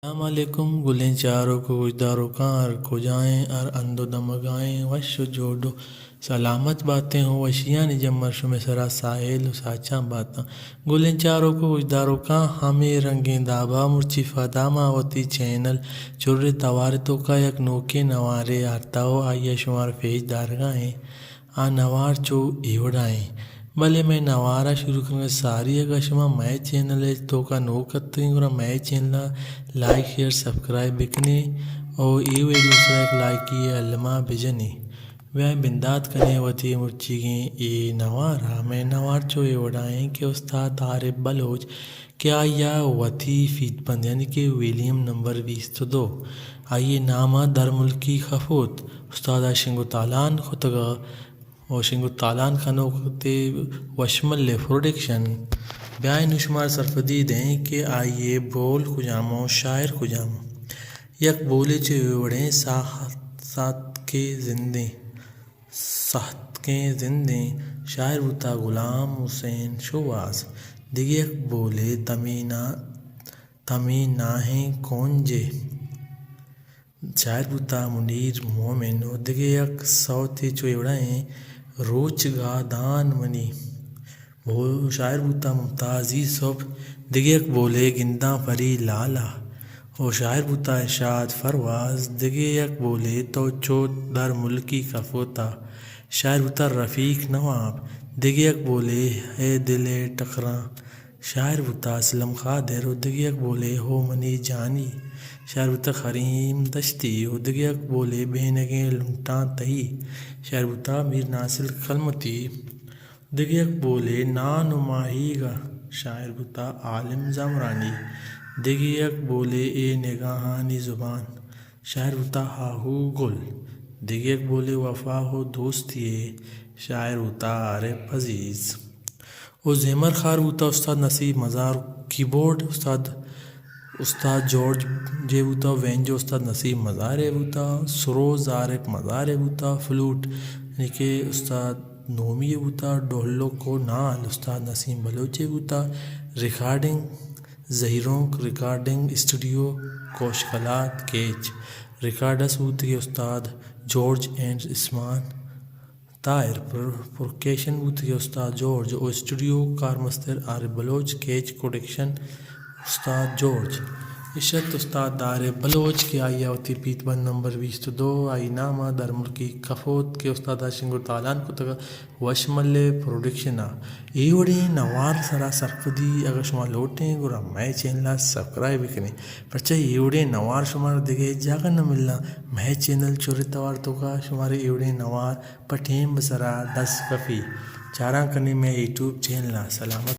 السلام علیکم گلیں چاروں کو گجداروں کار کو جائیں ار اندو دمگائیں وش جوڑو سلامت باتیں ہوں وشیاں جمر شم سرا ساحل و ساچاں باتاں گلیں چاروں کو گجداروں کاں ہمیں رنگیں دابا مرچی فاداما وتی چینل چر توارتوں کا یک نوکے نوارے آرتاؤ آئیے شمار فیج دارگائیں آ نوار چو ایوڑائیں بھلے میں نوارا شروع کرنے ساری اگر شما مئے چینل ہے تو کا نو کتیں گرا مئے چینل لائک شیئر سبسکرائب بکنے اور ای ویڈیو سر ایک لائک کیے علمہ بجنی وہ بندات کنے وتی مرچی گیں ای نوارا میں نوار چو ایوڑائیں کہ استاد عارف بلوچ کیا یا وتی فیت بند یعنی کہ ویلیم نمبر 22 آئیے نامہ در ملکی خفوت استاد شنگو تالان خطگا اور شنگو تالان خنوکتے وشمل پروڈکشن بیائی نشمار سرفدید ہیں کہ آئیے بول کجامو شاعر کجامو یک بولے چے وڑیں سات کے زندیں شاعر بوتا غلام حسین شواز دیگه یک بولے تمی ناہیں کونجے شاعر بوتا منیر مومن و دیگه یک سوتے چو وڑیں روچ گادان منی وہ شاعر بوتا ممتازی صبح دیگه یک بولے گنداں پری لالا اور شاعر بوتا ارشاد فرواز دیگه یک بولے تو چو در ملکی کفوتا شاعر بوتا رفیق نواب دیگه یک بولے ہے دل ٹکراں شاعر بوتا اسلم قادر و دیگه یک بولے ہو منی جانی شاعر بوتا خریم دشتی و دیگه یک بولے بینگیں لنٹاں تہی شاعر بوتا میر ناصر کلمتی دیگه یک بولے نان و ماہی گا شاعر بوتا عالم زمرانی دیگه یک بولے اے نگاہانی زبان شاعر بوتا ہاہو گل دیگه یک بولے وفا ہو دوستی شاعر بوتا عارف عزیز و زیمر خار بوتا استاد نصیب مزار کی بورڈ استاد جورج جے بوتا وینجو استاد نصیب مزارے بوتا سروز عارف مزارے بوتا فلوٹ یعنی کہ استاد نومی بوتا ڈولو کو نال استاد نسیم بلوچے بوتا ریکارڈنگ زہیرونک ریکارڈنگ اسٹوڈیو کوشکلات کیچ ریکارڈس بوتے استاد جورج اینڈ عثمان طاہر پروکیشن بوتے استاد جورج اور اسٹوڈیو کارمستر عارف بلوچ کیچ کوڈکشن استاد جورج عشت استاد عارف بلوچ کے آئی ہوتی پیت بند نمبر 22 آئی نامہ در ملکی کفوت کے استاد شنگو تالان کو تگا وشمل پروڈکشن ای وڑی نوار سرا سرفدی اگر شما لوٹیں گرا میں چینل سبسکرائب کریں پرچہ ای وڑی نوار شمار دیگے جاگہ نہ ملنا میں چینل چوری توار تو کا شمارے ای وڑی نوار پٹھیں بسرا 10 کفی چاراں کرنے میں یوٹیوب چینل سلامت